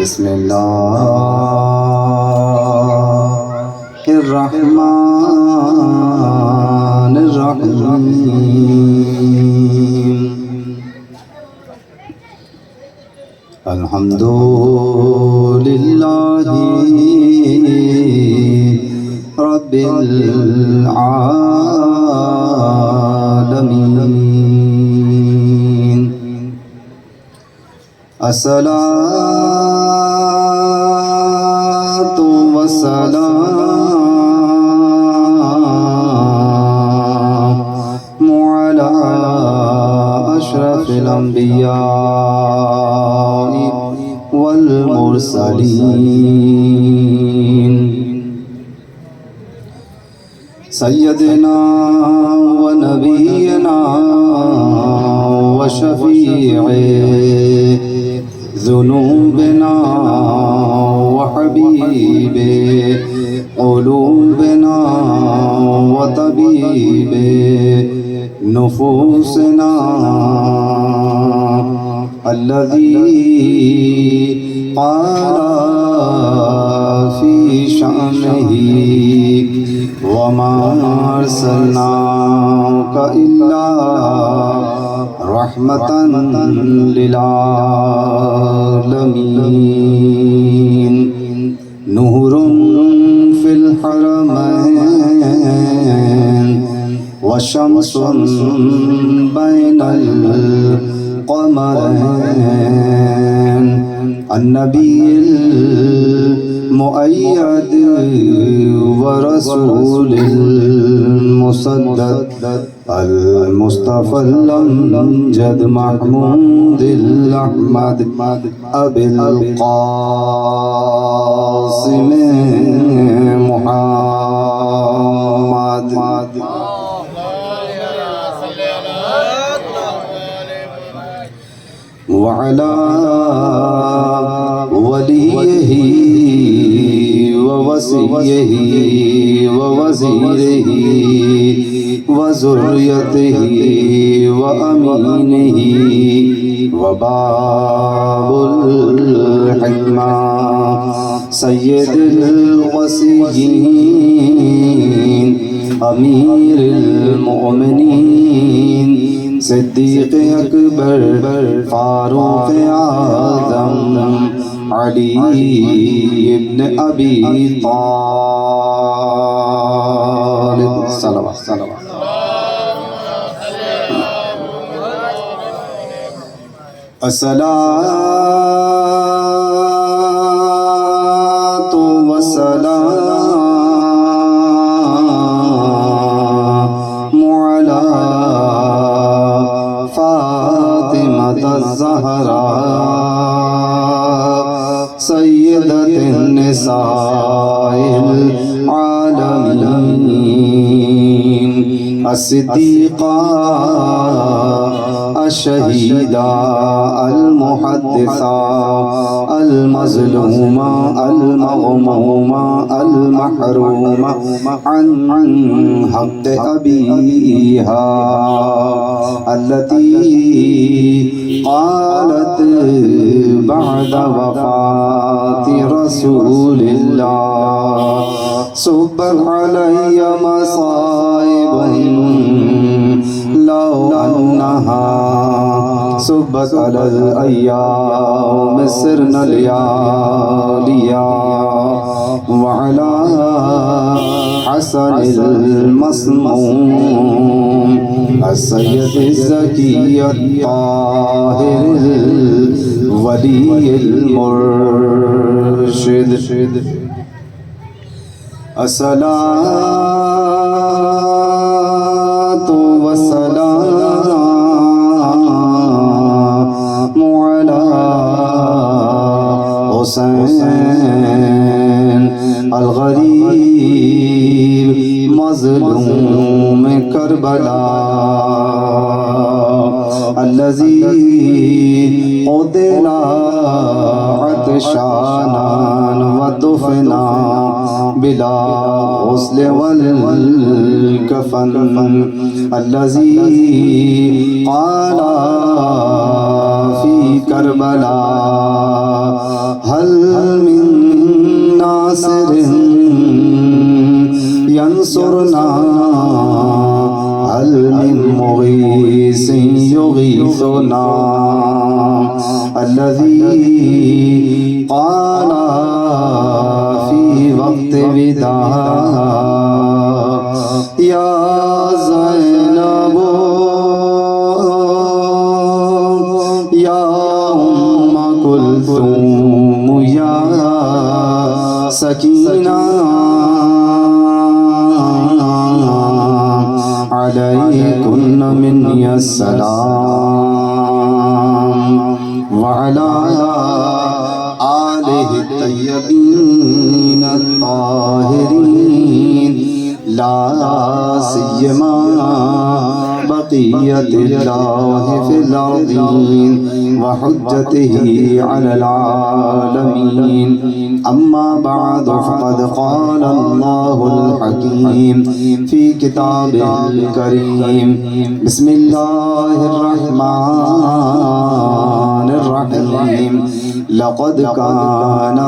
بسم اللہ الرحمن الرحیم الحمد للہ رب العالمین الصلاة والسلام على أشرف الأنبياء والمرسلين سيدنا ونبينا وشفيع ذنوبنا وحبيب قلوبنا وطبيب نفوسنا الذي قال في شأنه وما أرسلناك إلا رحمة للعالمين نور في الحرمين وشمس بين القمرين النبي المؤيد ورسول المسدد المصطفى الأمجد محمود الأحمد أبي القاسم محمد وعلى وليه ووصيه ووزيره وذريته وأمينه وباب الحكمة سيد الوصيين أمير المؤمنين صدیق اکبر فاروق اعظم علی ابن ابی طالب صلوات الصلاة والسلام على فاطمة الزهراء سيدة النساء العالمين الصديقة الشهيدة المحدثة المظلومة المغمومة المحرومة عن حق أبيها التي قالت بعد وفاة رسول الله صبت علي مصائب لو أنها صبت على الأيام سرنا لياليا وعلى حسن المصموم السيد الزكي الطاهر الولي المرشد الصلاة والسلام على حسين الغريب مظلوم كربلاء الذي قتل عطشانا ودفنا بلا غسل والكفن الذي قال في کربلا هل من ناصر ينصرنا هل من مغيث يغيثنا الذي قال في وقت وداع يا زينب يا أم كلثوم يا سكينة عليكن مني السلام وعلى آله الطيبين الطاهرين لا سيما بقية الله في الأرضين وحجته على العالمين أما بعد فقد قال الله الحكيم في كتابه الكريم بسم الله الرحمن الرحيم لقد كان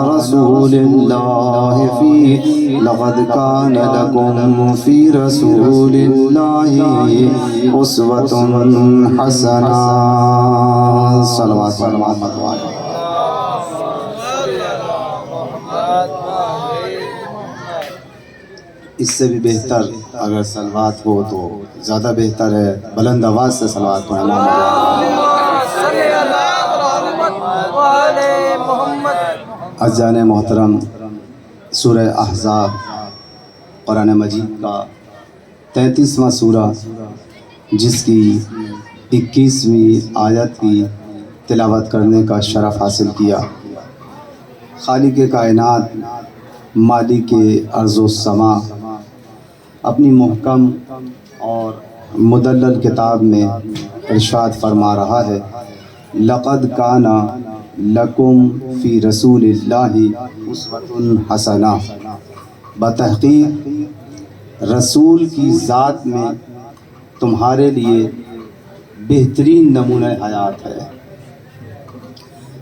لكم في رسول الله أسوة حسنة صلوات محمد وعلى اس سے بھی بہتر اگر صلوات ہو تو زیادہ بہتر ہے. بلند آواز سے صلوات پڑھنا. عزیزان محترم، سورہ احزاب قرآن مجید کا 33واں سورہ، جس کی 21ویں آیت کی تلاوت کرنے کا شرف حاصل کیا. خالق کائنات، مالک ارض و سما اپنی محکم اور مدلل کتاب میں ارشاد فرما رہا ہے: لقد کان لکم فی رسول اللہ اسوۃ حسنہ. بتحقیق رسول کی ذات میں تمہارے لیے بہترین نمونہ حیات ہے.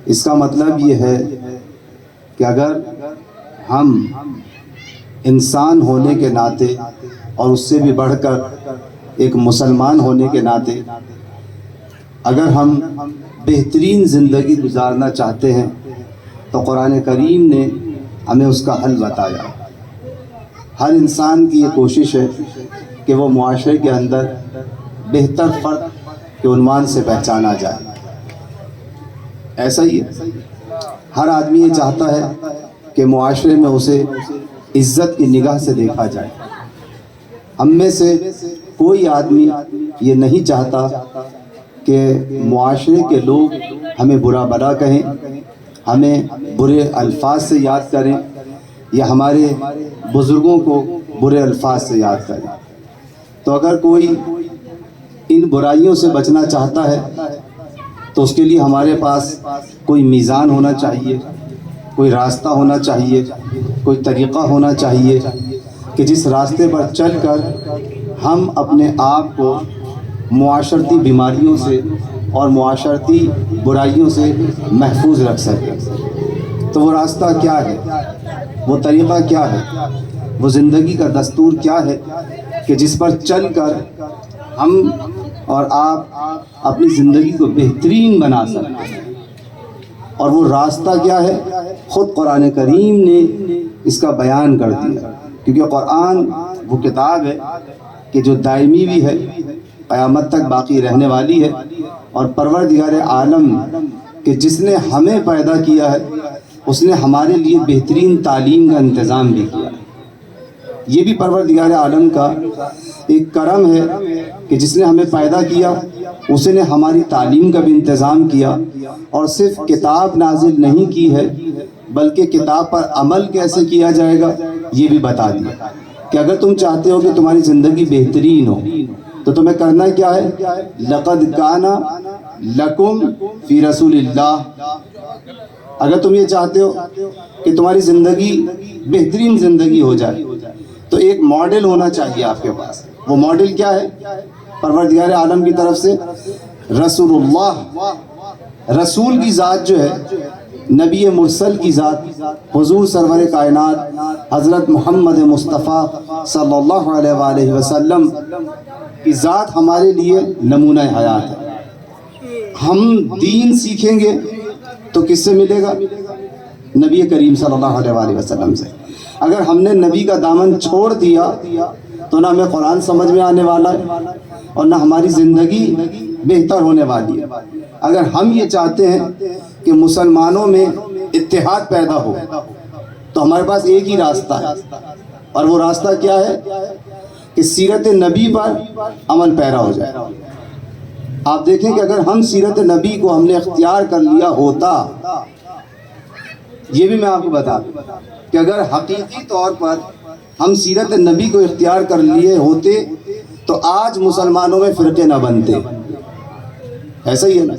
اس کا مطلب یہ ہے کہ اگر ہم انسان ہونے کے ناطے اور اس سے بھی بڑھ کر ایک مسلمان ہونے کے ناطے اگر ہم بہترین زندگی گزارنا چاہتے ہیں تو قرآن کریم نے ہمیں اس کا حل بتایا. ہر انسان کی یہ کوشش ہے کہ وہ معاشرے کے اندر بہتر فرد کے عنوان سے پہچانا جائے. ایسا ہی ہے، ہر آدمی یہ چاہتا ہے کہ معاشرے میں اسے عزت کی نگاہ سے دیکھا جائے. ہم میں سے کوئی آدمی یہ نہیں چاہتا کہ معاشرے کے لوگ ہمیں برا بھلا کہیں، ہمیں برے الفاظ سے یاد کریں یا ہمارے بزرگوں کو برے الفاظ سے یاد کریں. تو اگر کوئی ان برائیوں سے بچنا چاہتا ہے تو اس کے لیے ہمارے پاس کوئی میزان ہونا چاہیے، کوئی راستہ ہونا چاہیے، کوئی طریقہ ہونا چاہیے کہ جس راستے پر چل کر ہم اپنے آپ کو معاشرتی بیماریوں سے اور معاشرتی برائیوں سے محفوظ رکھ سکیں. تو وہ راستہ کیا ہے، وہ طریقہ کیا ہے، وہ زندگی کا دستور کیا ہے کہ جس پر چل کر ہم اور آپ اپنی زندگی کو بہترین بنا سکتے ہیں. اور وہ راستہ کیا ہے، خود قرآن کریم نے اس کا بیان کر دیا. کیونکہ قرآن وہ کتاب ہے کہ جو دائمی بھی ہے، قیامت تک باقی رہنے والی ہے، اور پروردگار عالم کہ جس نے ہمیں پیدا کیا ہے اس نے ہمارے لیے بہترین تعلیم کا انتظام بھی کیا. یہ بھی پروردگار عالم کا ایک کرم ہے کہ جس نے ہمیں پیدا کیا اس نے ہماری تعلیم کا بھی انتظام کیا، اور صرف کتاب نازل نہیں کی ہے بلکہ کتاب پر عمل کیسے کیا جائے گا یہ بھی بتا دیا کہ اگر تم چاہتے ہو کہ تمہاری زندگی بہترین ہو تو تمہیں کرنا کیا ہے. لقد کان لکم فی رسول اللہ. اگر تم یہ چاہتے ہو کہ تمہاری زندگی بہترین زندگی ہو جائے تو ایک ماڈل ہونا چاہیے آپ کے پاس. وہ ماڈل کیا ہے؟ پروردگار عالم کی طرف سے رسول اللہ رسول کی ذات جو ہے، نبی مرسل کی ذات حضور سرور کائنات حضرت محمد مصطفیٰ صلی اللہ علیہ وآلہ وسلم کی ذات ہمارے لیے نمونہ حیات ہے۔ ہم دین سیکھیں گے تو کس سے ملے گا؟ نبی کریم صلی اللہ علیہ وآلہ وسلم سے۔ اگر ہم نے نبی کا دامن چھوڑ دیا تو نہ ہمیں قرآن سمجھ میں آنے والا ہے اور نہ ہماری زندگی بہتر ہونے والی ہے۔ اگر ہم یہ چاہتے ہیں کہ مسلمانوں میں اتحاد پیدا ہو تو ہمارے پاس ایک ہی راستہ ہے، اور وہ راستہ کیا ہے؟ کہ سیرت نبی پر عمل پیرا ہو جائے۔ آپ دیکھیں کہ اگر ہم سیرت نبی کو ہم نے اختیار کر لیا ہوتا، یہ بھی میں آپ کو بتا دوں کہ اگر حقیقی طور پر ہم سیرت نبی کو اختیار کر لیے ہوتے تو آج مسلمانوں میں فرقے نہ بنتے۔ ایسا ہی ہے نا،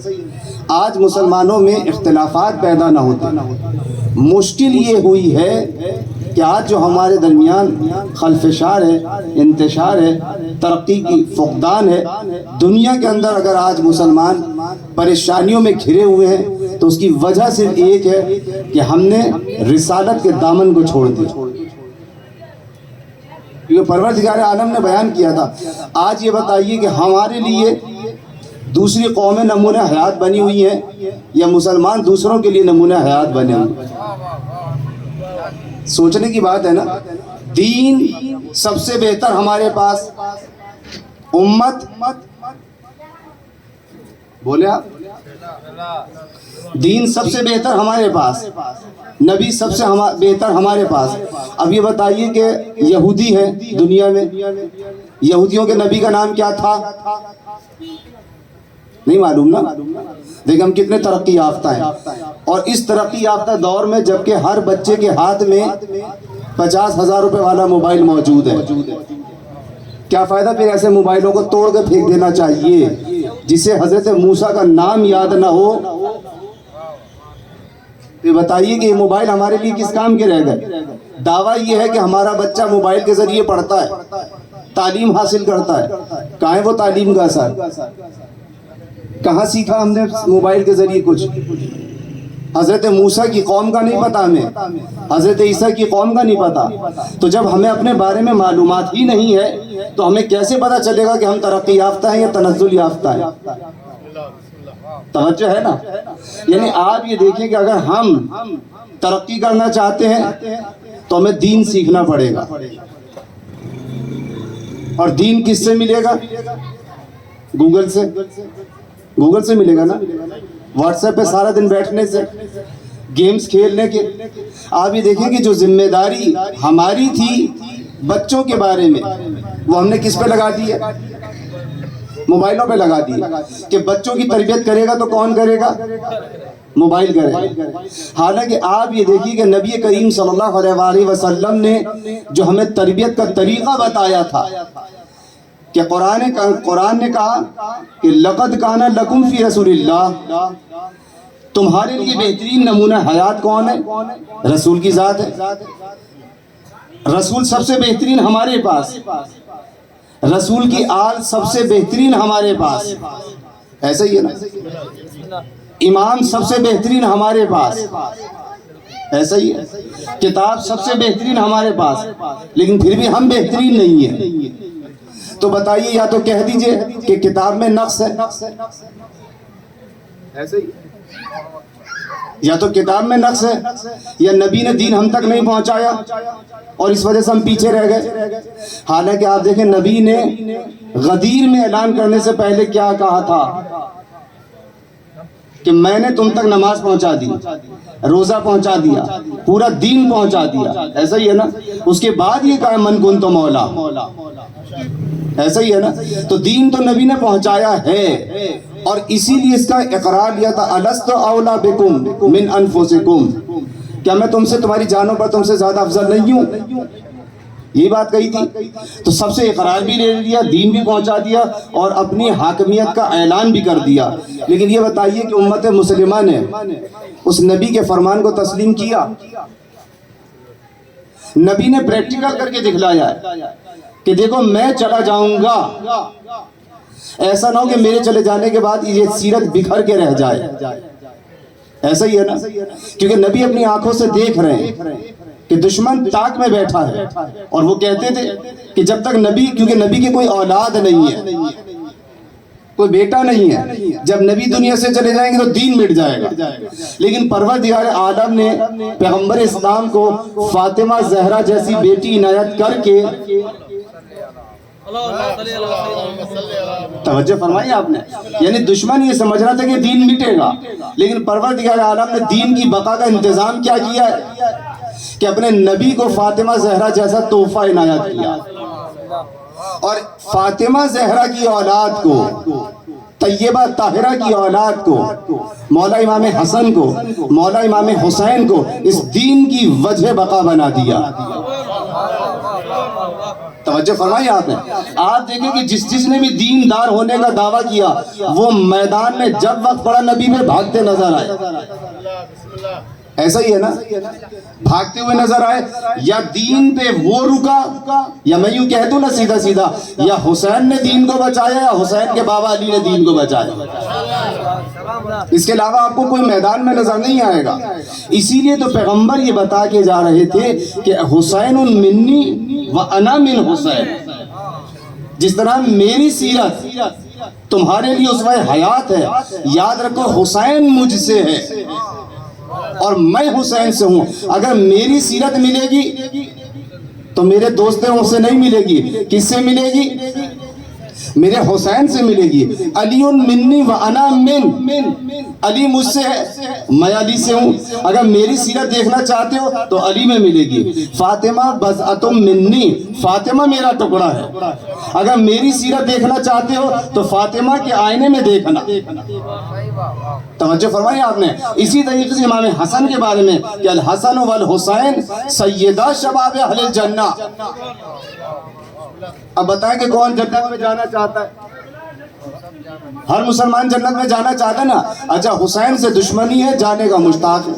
آج مسلمانوں میں اختلافات پیدا نہ ہوتے۔ مشکل یہ ہوئی ہے کہ آج جو ہمارے درمیان خلفشار ہے، انتشار ہے، ترقی کی فقدان ہے، دنیا کے اندر اگر آج مسلمان پریشانیوں میں گھرے ہوئے ہیں تو اس کی وجہ صرف ایک ہے کہ ہم نے رسالت کے دامن کو چھوڑ دیا۔ کیونکہ پروردگار عالم نے بیان کیا تھا، آج یہ بتائیے کہ ہمارے لیے دوسری قومیں نمونہ حیات بنی ہوئی ہیں یا مسلمان دوسروں کے لیے نمونہ حیات بنے ہوئے؟ سوچنے کی بات ہے نا۔ دین سب سے بہتر ہمارے پاس، امت بولے آپ، دین سب سے بہتر ہمارے پاس، نبی سب سے بہتر ہمارے پاس۔ اب یہ بتائیے کہ یہودی ہیں دنیا میں، یہودیوں کے نبی کا نام کیا تھا؟ نہیں معلوم نا۔ دیکھیں ہم کتنے ترقی یافتہ ہیں، اور اس ترقی یافتہ دور میں جبکہ ہر بچے کے ہاتھ میں 50,000 روپے والا موبائل موجود ہے۔ کیا فائدہ پھر ایسے موبائلوں کو توڑ کے پھینک دینا چاہیے جسے حضرت موسیٰ کا نام یاد نہ ہو؟ پھر بتائیے کہ یہ موبائل ہمارے لیے کس کام کے رہ گئے؟ دعویٰ یہ ہے کہ ہمارا بچہ موبائل کے ذریعے پڑھتا ہے، تعلیم حاصل کرتا ہے۔ کہاں ہے وہ تعلیم کا اثر؟ کہاں سیکھا ہم نے موبائل کے ذریعے کچھ؟ حضرت موسیٰ کی قوم کا نہیں پتا ہمیں، حضرت عیسیٰ کی قوم کا نہیں پتا۔ تو جب ہمیں اپنے بارے میں معلومات ہی نہیں ہے تو ہمیں کیسے پتا چلے گا کہ ہم ترقی یافتہ ہیں یا تنزل یافتہ ہیں؟ توجہ ہے نا۔ یعنی آپ یہ دیکھیں کہ اگر ہم ترقی کرنا چاہتے ہیں تو ہمیں دین سیکھنا پڑے گا، اور دین کس سے ملے گا؟ گوگل سے، گوگل سے ملے گا نا، واٹس ایپ پہ سارا دن بیٹھنے سے، گیمز کھیلنے کے۔ آپ یہ دیکھیں کہ جو ذمہ داری ہماری تھی بچوں کے بارے میں وہ ہم نے کس پہ لگا دی ہے؟ موبائلوں پہ لگا دی کہ بچوں کی تربیت کرے گا تو کون کرے گا؟ موبائل کرے گا۔ حالانکہ آپ یہ دیکھیے کہ نبی کریم صلی اللہ علیہ وآلہ وسلم نے جو ہمیں تربیت کا طریقہ بتایا تھا کہ قرآن نے کہا کہ لَقَدْ كَانَ لَكُمْ فِي رَسُولِ اللَّهِ، تمہارے لیے بہترین نمونہ حیات کون ہے؟ رسول کی ذات ہے۔ رسول سب سے بہترین ہمارے پاس، رسول کی آل سب سے بہترین ہمارے پاس، ایسا ہی ہے نا۔ امام سب سے بہترین ہمارے پاس، ایسا ہی ہے۔ کتاب سب سے بہترین ہمارے پاس، لیکن پھر بھی ہم بہترین نہیں ہیں۔ تو بتائیے، یا تو کہہ دیجئے کہ کتاب میں نقص ہے، ایسے ہی، یا تو کتاب میں نقص ہے، یا نبی نے دین ہم تک نہیں پہنچایا اور اس وجہ سے ہم پیچھے رہ گئے۔ حالانکہ آپ دیکھیں نبی نے غدیر میں اعلان کرنے سے پہلے کیا کہا تھا کہ میں نے تم تک نماز پہنچا دی، روزہ پہنچا دیا، پورا دین پہنچا دیا، ایسا ہی ہے نا۔ اس کے بعد یہ کہا من کنت مولا، ایسا ہی ہے نا۔ تو دین تو نبی نے پہنچایا ہے، اور اسی لیے اس کا اقرار لیا تھا الست اولا بکم من انفسکم، کیا میں تم سے، تمہاری جانوں پر تم سے زیادہ افضل نہیں ہوں؟ یہ بات کہی تھی۔ تو سب سے اقرار بھی لے لیا، دین بھی پہنچا دیا، اور اپنی حاکمیت کا اعلان بھی کر دیا۔ لیکن یہ بتائیے کہ امت مسلمہ نے اس نبی کے فرمان کو تسلیم کیا؟ نبی نے پریکٹیکل کر کے دکھلایا ہے کہ دیکھو میں چلا جاؤں گا، ایسا نہ ہو کہ میرے چلے جانے کے بعد یہ سیرت بکھر کے رہ جائے۔ ایسا ہی ہے نا, کیونکہ نبی اپنی آنکھوں سے دیکھ رہے ہیں کہ دشمن طاق میں بیٹھا ہے, اور وہ کہتے تھے کہ جب تک نبی, کیونکہ نبی کی کوئی اولاد نہیں ہے, کوئی بیٹا نہیں ہے, جب نبی دنیا سے چلے جائیں گے تو دین مٹ جائے گا. لیکن پروردگار عالم نے پیغمبر اسلام کو فاطمہ زہرا جیسی بیٹی عنایت کر کے, توجہ فرمائی آپ نے, یعنی دشمن یہ سمجھ رہا تھا کہ دین مٹے گا, لیکن پروردگار عالم نے دین کی بقا کا انتظام کیا کیا ہے کہ اپنے نبی کو فاطمہ زہرا جیسا تحفہ عنایت کیا, اور فاطمہ زہرا کی اولاد کو, طیبہ طاہرہ کی اولاد کو, مولا امام حسن کو, مولا امام حسین کو اس دین کی وجہ بقا بنا دیا. توجہ فرمائی آپ نے. آپ دیکھیں کہ جس نے بھی دیندار ہونے کا دعویٰ کیا وہ میدان میں جب وقت پڑا نبی میں بھاگتے نظر آئے. ایسا ہی ہے نا, بھاگتے ہوئے نظر آئے. یا دین پہ وہ رکا, یا میں یوں کہہ دوں نا سیدھا سیدھا, یا حسین نے دین کو بچایا یا حسین کے بابا علی نے دین کو بچایا. اس کے علاوہ آپ کو کوئی میدان میں نظر نہیں آئے گا. اسی لیے تو پیغمبر یہ بتا کے جا رہے تھے کہ حسین منی و انا من حسین. جس طرح میری سیرت تمہارے لیے اسوہ حیات ہے, یاد رکھو حسین مجھ سے ہے اور میں حسین سے ہوں. اگر میری سیرت ملے گی تو میرے دوستوں سے نہیں ملے گی. کس سے ملے گی؟ میرے حسین سے ملے گی. علی منی و انا من, علی مجھ سے ہے میں علی سے ہوں. اگر میری سیرت دیکھنا چاہتے ہو تو علی میں ملے گی. فاطمہ بضعۃ منی, فاطمہ میرا ٹکڑا ہے. اگر میری سیرت دیکھنا چاہتے ہو تو فاطمہ کے آئینے میں دیکھنا. توجہ فرمائی آپ نے. اسی طریقے سے امام حسن کے بارے میں کہ الحسن والحسین سیدہ شباب اہل الجنہ. اب بتائیں کہ کون جنت میں جانا چاہتا ہے؟ ہر مسلمان جنت میں جانا چاہتا ہے نا. اچھا حسین سے دشمنی ہے, جانے کا مشتاق ہے.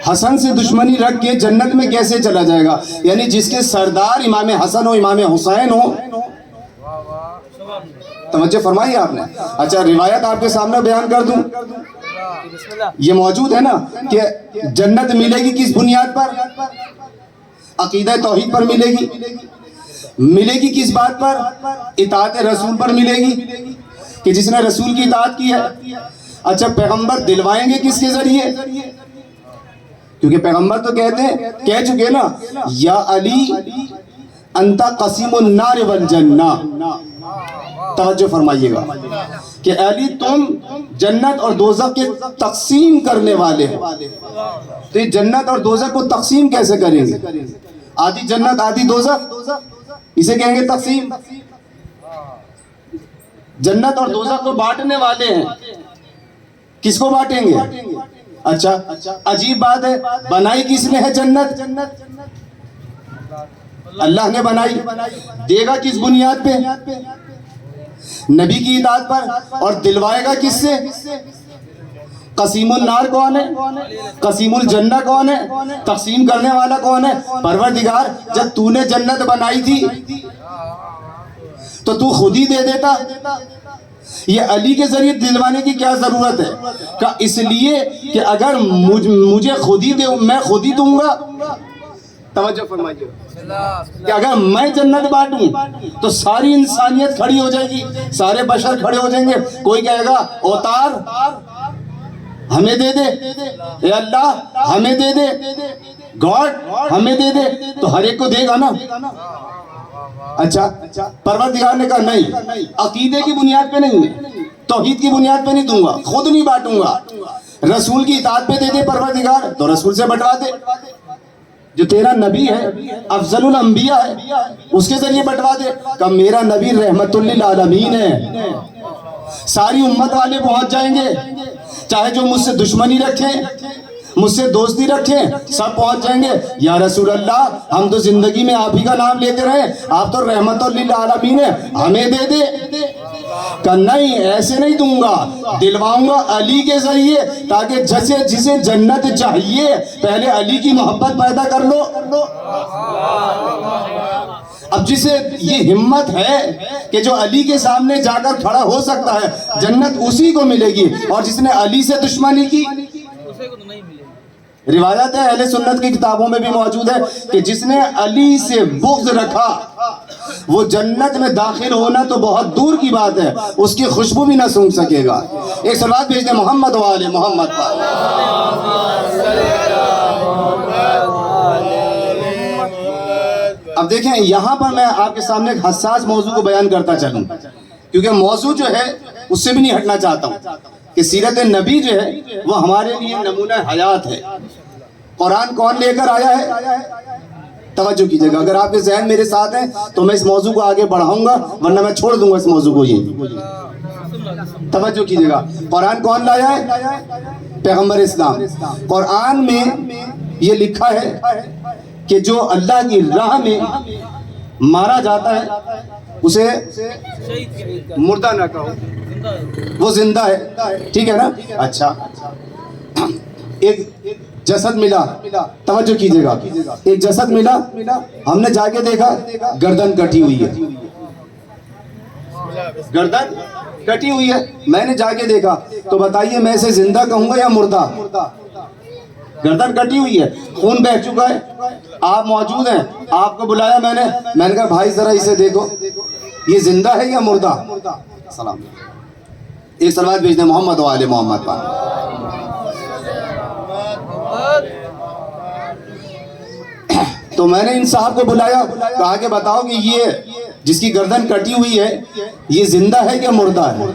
حسن سے دشمنی رکھ کے جنت میں کیسے چلا جائے گا؟ یعنی جس کے سردار امام حسن ہو, امام حسین ہو. توجہ فرمائی آپ نے. اچھا روایت آپ کے سامنے بیان کر دوں. یہ موجود ہے نا کہ جنت ملے گی کس بنیاد پر؟ عقیدہ توحید پر ملے گی. ملے گی کس بات پر؟ اطاعت رسول پر ملے گی کہ جس نے رسول کی اطاعت کی ہے. اچھا پیغمبر دلوائیں گے کس کے ذریعے؟ کیونکہ پیغمبر تو کہتے ہیں, کہہ چکے نا, یا علی انت قسیم النار والجنہ. توجہ فرمائیے گا کہ علی تم جنت اور دوزخ کے تقسیم کرنے والے ہو. تو یہ جنت اور دوزخ کو تقسیم کیسے کریں گے؟ آدھی جنت آدھی دوزخ, اسے کہیں گے تقسیم. جنت اور دوزخ کو بانٹنے والے ہیں. کس کو بانٹیں گے؟ اچھا عجیب بات ہے, بنائی کس نے ہے جنت؟ اللہ نے بنائی. دے گا کس بنیاد پہ؟ نبی کی اطاعت پر. اور دلوائے گا کس سے؟ قسیم النار کون ہے؟ قسیم الجنہ کون ہے؟ تقسیم کرنے والا کون ہے؟ پروردگار. جب تو نے جنت بنائی تھی تو تو خود ہی دے دیتا. یہ علی کے ذریعے دلوانے کی کیا ضرورت ہے؟ کہ اس لیے کہ اگر مجھے خود ہی دے, میں خود ہی دوں گا. توجہ فرمائیے کہ اگر میں جنت بانٹوں تو ساری انسانیت کھڑی ہو جائے گی, سارے بشر کھڑے ہو جائیں گے. کوئی کہے گا اوتار ہمیں دے دے, اے اللہ ہمیں دے دے, گاڈ ہمیں دے دے, تو ہر ایک کو دے گا نا. اچھا پروردگار نے کہا نہیں, عقیدے کی بنیاد پہ نہیں ہے, توحید کی بنیاد پہ نہیں دوں گا, خود نہیں بانٹوں گا. رسول کی اطاعت پہ دے دے پروردگار تو رسول سے بٹوا دے. جو تیرا نبی ہے افضل الانبیاء ہے, اس کے ذریعے بٹوا دے. کہ میرا نبی رحمت للعالمین ہے, ساری امت والے پہنچ جائیں گے. چاہے جو مجھ سے دشمنی رکھیں, مجھ سے دوستی رکھیں, سب پہنچ جائیں گے. یا رسول اللہ ہم تو زندگی میں آپ ہی کا نام لیتے رہے, آپ تو رحمت للعالمین ہیں, ہمیں دے دے. کہ نہیں, ایسے نہیں دوں گا, دلواؤں گا علی کے ذریعے, تاکہ جسے جنت چاہیے پہلے علی کی محبت پیدا کر لو. اب جسے یہ ہمت ہے کہ جو علی کے سامنے جا کر کھڑا ہو سکتا ہے جنت اسی کو ملے گی، اور جس نے علی سے دشمنی کی روایت ہے اہل سنت کی کتابوں میں بھی موجود ہے کہ جس نے علی سے بغض رکھا وہ جنت میں داخل ہونا تو بہت دور کی بات ہے، اس کی خوشبو بھی نہ سونگھ سکے گا۔ ایک صلوات بھیج دیں محمد و آل محمد پر۔ اب دیکھیں یہاں پر میں آپ کے سامنے ایک حساس موضوع کو بیان کرتا چلوں، کیونکہ موضوع جو ہے اس سے بھی نہیں ہٹنا چاہتا ہوں کہ سیرت نبی جو ہے وہ ہمارے لیے نمونہ حیات ہے۔ قرآن کون لے کر آیا ہے؟ توجہ کیجئے گا، اگر آپ کے ذہن میرے ساتھ ہیں تو میں اس موضوع کو آگے بڑھاؤں گا، ورنہ میں چھوڑ دوں گا اس موضوع کو۔ یہ توجہ کیجئے گا، قرآن کون لایا ہے؟ پیغمبر اسلام۔ قرآن میں یہ لکھا ہے کہ جو اللہ کی راہ میں مارا جاتا ہے اسے مردہ نہ کہو، وہ زندہ ہے، ٹھیک ہے نا؟ اچھا، ایک جسد ملا، توجہ کیجئے گا، ایک جسد ملا، ہم نے جا کے دیکھا گردن کٹی ہوئی ہے، گردن کٹی ہوئی ہے، میں نے جا کے دیکھا، تو بتائیے میں اسے زندہ کہوں گا یا مردہ؟ گردن کٹی ہوئی ہے، خون بہہ چکا ہے، آپ موجود ہیں، آپ کو بلایا میں نے کہا بھائی ذرا اسے دیکھو یہ زندہ ہے یا مردہ؟ سلام، ایک صلوات بھیج دیں محمد و آل محمد پر۔ تو میں نے ان صاحب کو بلایا، کہا کہ بتاؤ کہ یہ جس کی گردن کٹی ہوئی ہے یہ زندہ ہے کہ مردہ ہے؟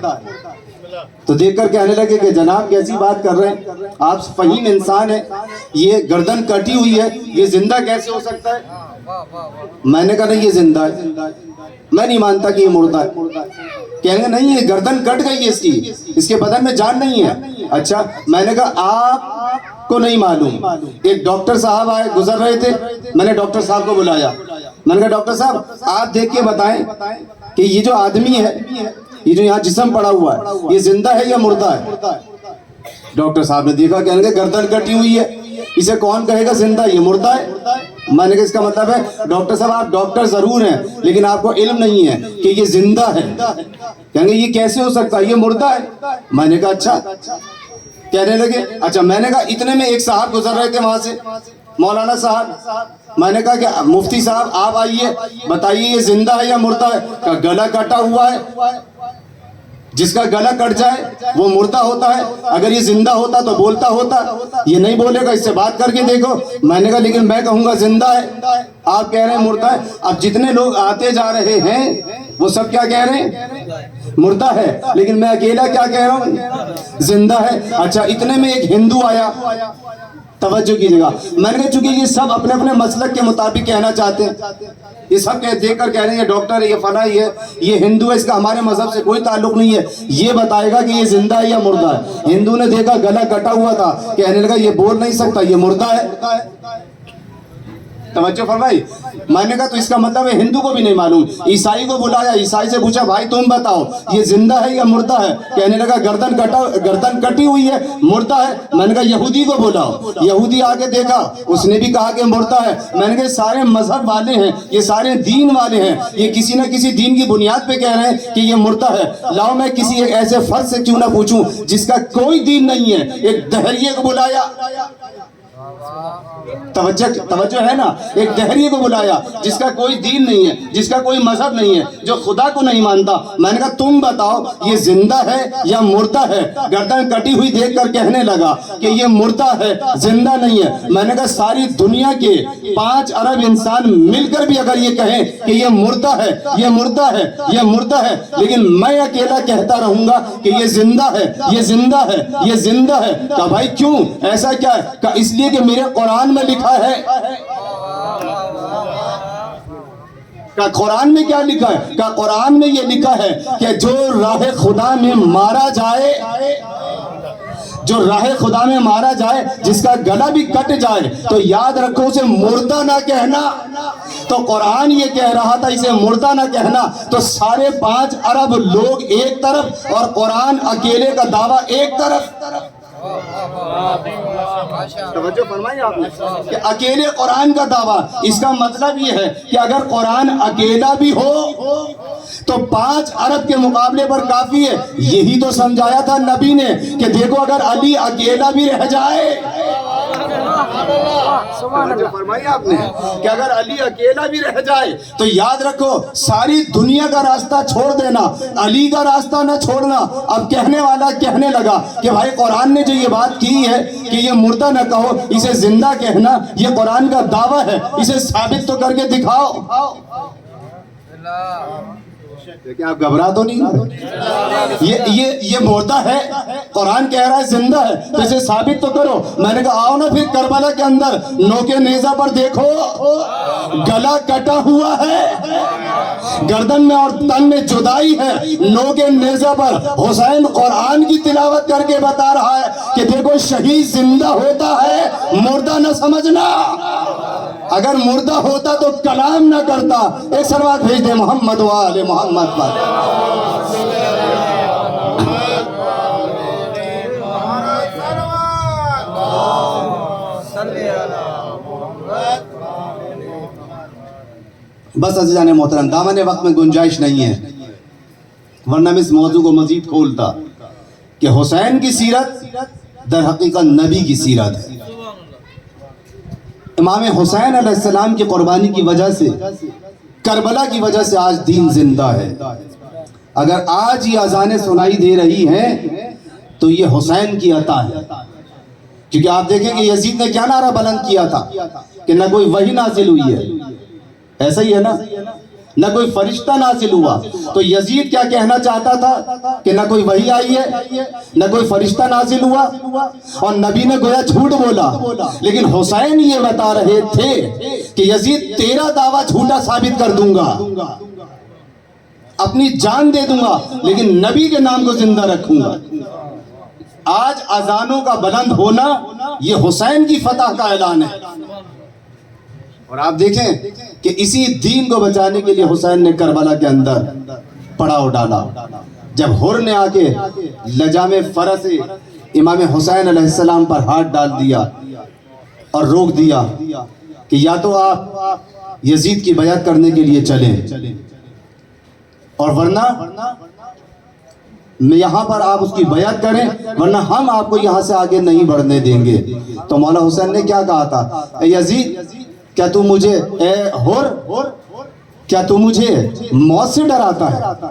تو دیکھ کر کہنے لگے کہ جناب کیسی بات کر رہے ہیں، آپ فہیم انسان ہیں، یہ گردن کٹی ہوئی ہے یہ زندہ کیسے ہو سکتا ہے؟ میں نے کہا نہیں یہ زندہ ہے، میں نہیں مانتا کہ یہ مردہ ہے۔ کہیں گے نہیں یہ گردن کٹ گئی ہے اس کے بدن میں جان نہیں ہے۔ اچھا، میں نے کہا آپ کو نہیں معلوم، ایک ڈاکٹر صاحب آئے گزر رہے تھے، میں نے ڈاکٹر صاحب کو بلایا، میں نے کہا ڈاکٹر صاحب آپ دیکھ کے بتائیں کہ یہ جو آدمی ہے، یہ جو یہاں جسم پڑا ہوا ہے یہ زندہ ہے یا مردہ ہے؟ ڈاکٹر صاحب نے دیکھا، کہنے لگے گردن کٹی ہوئی ہے، اسے کون کہے گا زندہ، یہ مردہ ہے؟ میں نے کہا اس کا مطلب ہے ڈاکٹر صاحب آپ ڈاکٹر ضرور ہیں لیکن آپ کو علم نہیں ہے کہ یہ زندہ ہے۔ کہیں گے یہ کیسے ہو سکتا ہے، یہ مردہ ہے۔ میں نے کہا اچھا، کہنے لگے اچھا، میں نے کہا اتنے میں ایک صاحب گزر رہے تھے وہاں سے، مولانا صاحب، میں نے کہا کہ مفتی صاحب آپ آئیے بتائیے یہ زندہ ہے یا مردہ ہے؟ کہا گلا کٹا ہوا ہے، جس کا گلا کٹ جائے وہ مردہ ہوتا ہے، اگر یہ زندہ ہوتا تو بولتا ہوتا، یہ نہیں بولے گا، اس سے بات کر کے دیکھو۔ میں نے کہا لیکن میں کہوں گا زندہ ہے، آپ کہہ رہے ہیں مردہ ہے۔ اب جتنے لوگ آتے جا رہے ہیں وہ سب کیا کہہ رہے ہیں؟ مردہ ہے، لیکن میں اکیلا کیا کہہ رہا ہوں؟ زندہ ہے۔ اچھا، اتنے میں ایک ہندو آیا، توجہ کیجئے گا، میں نے کہا چونکہ یہ سب اپنے اپنے مسلک کے مطابق کہنا چاہتے ہیں، یہ سب دیکھ کر کہہ رہے ہیں یہ ڈاکٹر ہے، یہ فلاں ہے، یہ ہندو ہے، اس کا ہمارے مذہب سے کوئی تعلق نہیں ہے، یہ بتائے گا کہ یہ زندہ ہے یا مردہ ہے۔ ہندو نے دیکھا گلا کٹا ہوا تھا، کہنے لگا یہ بول نہیں سکتا، یہ مردہ ہے۔ توجہ فرمائی، میں نے کہا تو اس کا مطلب ہے ہندو کو بھی نہیں معلوم۔ عیسائی کو بلایا، عیسائی سے پوچھا بھائی تم بتاؤ یہ زندہ ہے یا مردہ ہے؟ کہنے لگا گردن کٹی ہوئی ہے، مردہ ہے۔ میں نے کہا یہودی کو بلاؤ، یہودی آگے دیکھا، اس نے بھی کہا کہ مردہ ہے۔ میں نے کہا سارے مذہب والے ہیں، یہ سارے دین والے ہیں، یہ کسی نہ کسی دین کی بنیاد پہ کہہ رہے ہیں کہ یہ مردہ ہے۔ لاؤ میں کسی ایک ایسے فرد سے کیوں نہ پوچھوں جس کا کوئی دین نہیں ہے، ایک دہریے کو بلایا، توجہ ہے نا، ایک دہریے کو بلایا جس کا کوئی دین نہیں ہے، جس کا کوئی مذہب نہیں ہے، جو خدا کو نہیں مانتا۔ میں نے کہا تم بتاؤ یہ زندہ ہے یا مردہ ہے؟ گردن کٹی ہوئی دیکھ کر کہنے لگا کہ یہ مردہ ہے، زندہ نہیں ہے۔ میں نے کہا ساری دنیا کے 5 ارب انسان مل کر بھی اگر یہ کہیں کہ یہ مردہ ہے، یہ مردہ ہے، یہ مردہ ہے، لیکن میں اکیلا کہتا رہوں گا کہ یہ زندہ ہے، یہ زندہ ہے، یہ زندہ ہے۔ کہا بھائی کیوں، ایسا کیا ہے؟ کہا اس لیے کہ میرے قرآن میں لکھا ہے۔ کہا قرآن میں کیا لکھا ہے؟ کہا قرآن میں یہ لکھا ہے کہ جو راہ خدا میں مارا جائے، جو راہ خدا میں مارا جائے، جس کا گلا بھی کٹ جائے تو یاد رکھو اسے مردہ نہ کہنا۔ تو قرآن یہ کہہ رہا تھا اسے مردہ نہ کہنا، تو سارے 5 ارب لوگ ایک طرف اور قرآن اکیلے کا دعویٰ ایک طرف۔ توجہ فرمائیں آپ نے کہ اکیلے قرآن کا دعویٰ، اس کا مطلب یہ ہے کہ اگر قرآن اکیلا بھی ہو تو 5 ارب کے مقابلے پر کافی ہے. یہی تو سمجھایا تھا نبی نے کہ دیکھو اگر علی اکیلا بھی رہ جائے، فرمائی آپ نے کہ اگر علی اکیلا بھی رہ جائے تو یاد رکھو ساری دنیا کا راستہ چھوڑ دینا، علی کا راستہ نہ چھوڑنا. اب کہنے والا کہنے لگا کہ بھائی قرآن نے جو یہ بات کی ہے کہ یہ مردہ نہ کہو، اسے زندہ کہنا، یہ قرآن کا دعویٰ ہے، اسے ثابت تو کر کے دکھاؤ. کہ آپ گھبرا تو نہیں؟ یہ مردہ ہے، قرآن کہہ رہا ہے زندہ ہے، تو اسے ثابت تو کرو. میں نے کہا آؤ نا پھر کربلا کے اندر نوکے نیزہ پر دیکھو، گلا کٹا ہوا ہے، گردن میں اور تن میں جدائی ہے. نوکے نیزہ پر حسین قرآن کی تلاوت کر کے بتا رہا ہے کہ دیکھو شہید زندہ ہوتا ہے، مردہ نہ سمجھنا. اگر مردہ ہوتا تو کلام نہ کرتا. ایک سلوات بھیج دے محمد و آل محمد پر. بس عزیزان محترم، دامن وقت میں گنجائش نہیں ہے ورنہ میں اس موضوع کو مزید کھولتا کہ حسین کی سیرت در حقیقت نبی کی سیرت ہے. امام حسین علیہ السلام کی قربانی کی وجہ سے، کربلا کی وجہ سے آج دین زندہ ہے. اگر آج یہ اذانیں سنائی دے رہی ہیں تو یہ حسین کی عطا ہے. کیونکہ آپ دیکھیں کہ یزید نے کیا نعرہ بلند کیا تھا کہ نہ کوئی وحی نازل ہوئی ہے، ایسا ہی ہے نا، نہ کوئی فرشتہ نازل ہوا. تو یزید کیا کہنا چاہتا تھا کہ نہ کوئی وحی آئی ہے، نہ کوئی فرشتہ نازل ہوا، اور نبی نے گویا جھوٹ بولا. لیکن حسین یہ بتا رہے تھے کہ یزید تیرا دعویٰ جھوٹا ثابت کر دوں گا، اپنی جان دے دوں گا، لیکن نبی کے نام کو زندہ رکھوں گا. آج اذانوں کا بلند ہونا یہ حسین کی فتح کا اعلان ہے. اور آپ دیکھیں کہ اسی دین کو بچانے کے لیے حسین نے کربلا کے اندر پڑاؤ ڈالا. جب حر نے آ کے لجام فرس امام حسین علیہ السلام پر ہاتھ ڈال دیا اور روک دیا کہ یا تو آپ یزید کی بیعت کرنے کے لیے چلیں اور ورنہ یہاں پر آپ اس کی بیعت کریں، ورنہ ہم آپ کو یہاں سے آگے نہیں بڑھنے دیں گے. تو مولا حسین نے کیا کہا تھا؟ اے یزید، کیا تو مجھے، اے حر، کیا تو مجھے موت سے ڈراتا ہے؟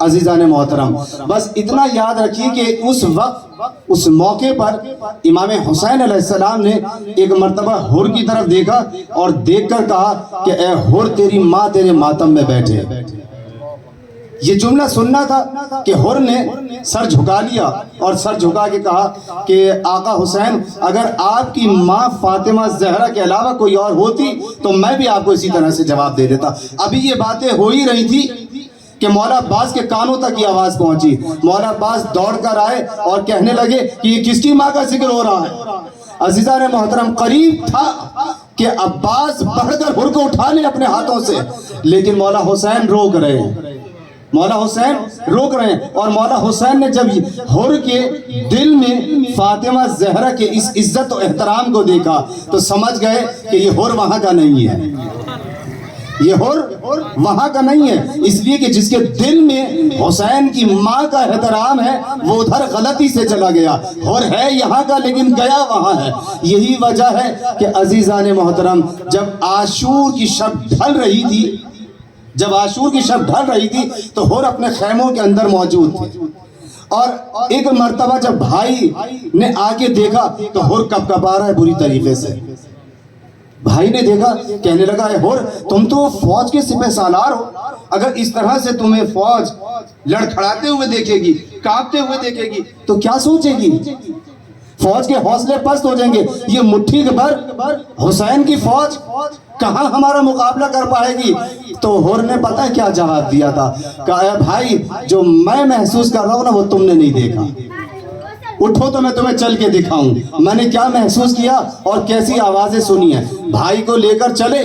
عزیزان محترم، بس اتنا یاد رکھیے کہ اس وقت، اس موقع پر امام حسین علیہ السلام نے ایک مرتبہ حر کی طرف دیکھا اور دیکھ کر کہا کہ اے حر، تیری ماں تیرے ماتم میں بیٹھے. یہ جملہ سننا تھا کہ حر نے سر جھکا لیا اور سر جھکا کے کہا کہ آقا حسین، اگر آپ کی ماں فاطمہ زہرا کے علاوہ کوئی اور ہوتی تو میں بھی آپ کو اسی طرح سے جواب دے دیتا. ابھی یہ باتیں ہو ہی رہی تھی کہ مولا عباس کے کانوں تک یہ آواز پہنچی. مولا عباس دوڑ کر آئے اور کہنے لگے کہ یہ کس کی ماں کا ذکر ہو رہا ہے؟ عزیزان محترم، قریب تھا کہ عباس بڑھ کر حر کو اٹھا لے اپنے ہاتھوں سے، لیکن مولا حسین روک رہے ہیں، مولا حسین روک رہے ہیں. اور مولا حسین نے جب حر کے دل میں فاطمہ زہرا کے اس عزت و احترام کو دیکھا تو سمجھ گئے کہ یہ حر وہاں کا نہیں ہے، یہ حر وہاں کا نہیں ہے. اس لیے کہ جس کے دل میں حسین کی ماں کا احترام ہے وہ ادھر غلطی سے چلا گیا. حر ہے یہاں کا لیکن گیا وہاں ہے. یہی وجہ ہے کہ عزیزان محترم، جب عاشور کی شب ڈھل رہی تھی، تو حر اپنے خیموں کے اندر موجود تھے. اور ایک مرتبہ جب بھائی نے آ کے دیکھا تو حر کپ کپا رہا ہے بری طریقے سے. بھائی نے دیکھا، کہنے لگا اے حر، تم تو فوج کے سپہ سالار ہو، اگر اس طرح سے تمہیں فوج لڑکھڑاتے ہوئے دیکھے گی، کانپتے ہوئے دیکھے گی تو کیا سوچے گی؟ فوج کے حوصلے پست ہو جائیں گے. یہ مٹھی بھر حسین کی فوج کہاں ہمارا مقابلہ کر پائے گی؟ تو حر نے پتہ کیا جواب دیا تھا؟ کہا اے بھائی، جو میں محسوس کر رہا ہوں نا وہ تم نے نہیں دیکھا. اٹھو تو میں تمہیں چل کے دکھاؤں میں نے کیا محسوس کیا اور کیسی آوازیں سنی ہیں. بھائی کو لے کر چلے.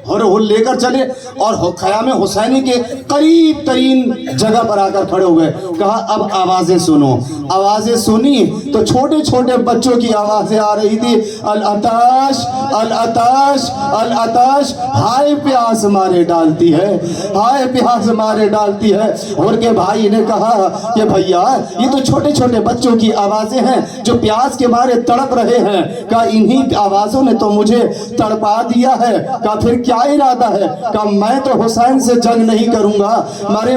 اور وہ لے کر چلے اور خیام حسینی کے قریب ترین جگہ پر آ کر کھڑے ہو گئے. کہا اب آوازیں سنو. آوازیں سنی تو چھوٹے چھوٹے بچوں کی آوازیں آ رہی تھی. العطش العطش العطش، ہائے پیاس مارے ڈالتی ہے، ہائے پیاس مارے ڈالتی ہے. اور کے بھائی نے کہا کہ بھیا یہ تو چھوٹے چھوٹے بچوں کی آوازیں ہیں جو پیاس کے مارے تڑپ رہے ہیں. کہا انہی آوازوں نے تو مجھے تڑپا دیا ہے. کہا پھر کیا ارادہ ہے؟ کہا میں تو حسین سے جنگ نہیں کروں گا،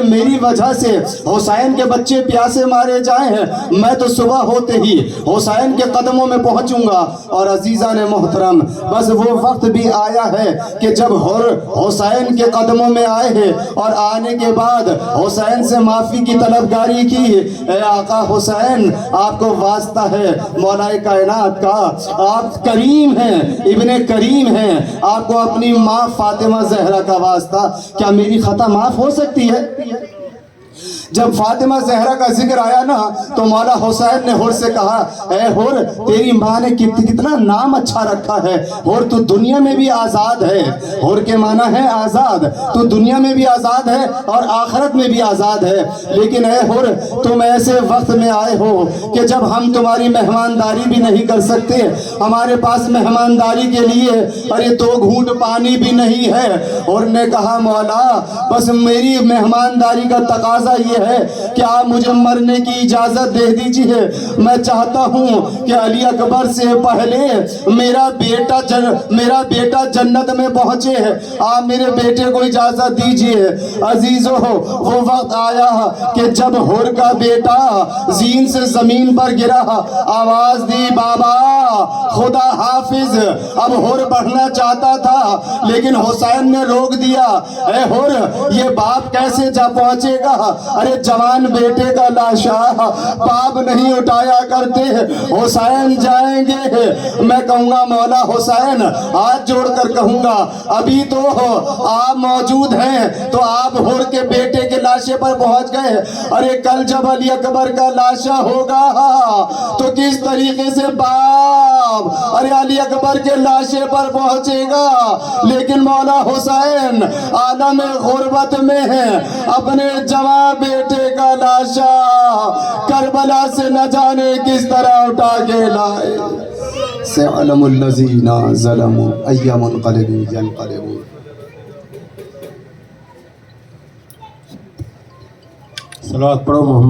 میری وجہ سے حسین کے بچے پیاسے مارے جائے ہیں. میں تو صبح ہوتے ہی حسین کے قدموں میں پہنچوں گا. اور عزیزان محترم، بس وہ وقت بھی آیا ہے کہ جب حسین کے قدموں میں آئے ہیں اور آنے کے بعد حسین سے معافی کی طلبگاری کی. اے آقا حسین، آپ کو واسطہ ہے مولا کائنات کا، آپ کریم ہیں، ابن کریم ہیں، آپ کو اپنی ماں فاطمہ زہرا کا واسطہ، کیا میری خطا معاف ہو سکتی ہے؟ جب فاطمہ زہرا کا ذکر آیا نا تو مولا حسین نے ہور سے کہا اے ہور، تیری ماں نے کتنا نام اچھا رکھا ہے. ہور تو دنیا میں بھی آزاد ہے. ہور کے معنی ہے آزاد. تو دنیا میں بھی آزاد ہے اور آخرت میں بھی آزاد ہے. لیکن اے ہور، تم ایسے وقت میں آئے ہو کہ جب ہم تمہاری مہمانداری بھی نہیں کر سکتے. ہمارے پاس مہمانداری کے لیے ارے 2 گھونٹ پانی بھی نہیں ہے. اور نے کہا مولا بس میری مہمانداری کا تقاضا یہ ہے کہ آپ مجھے مرنے کی اجازت دے دیجئے. میں چاہتا ہوں کہ علی اکبر سے پہلے میرا بیٹا جنت میں پہنچے. آپ میرے بیٹے کو اجازت دیجئے. عزیزو، وہ وقت آیا کہ جب ہور کا بیٹا زین سے زمین پر گرا، آواز دی بابا خدا حافظ. اب ہور بڑھنا چاہتا تھا لیکن حسین نے روک دیا. اے ہور، یہ باپ کیسے جا پہنچے گا؟ ارے جوان بیٹے کا لاشا باپ نہیں اٹھایا کرتے. حسین جائیں گے. میں کہوں گا مولا حسین، ہاتھ جوڑ کر کہوں گا ابھی تو آپ موجود ہیں تو آپ ہور کے بیٹے کے لاشے پر پہنچ گئے. ارے کل جب علی اکبر کا لاشا ہوگا تو کس طریقے سے باپ ارے علی اکبر کے لاشے پر پہنچے گا. لیکن مولا حسین عالم غربت میں ہے، اپنے جوان بیٹے کا لاشا کربلا سے نہ جانے کس طرح اٹھا کے لائے. سيعلم الذين ظلموا أي منقلب ينقلبون. صلوات پڑھو محمد.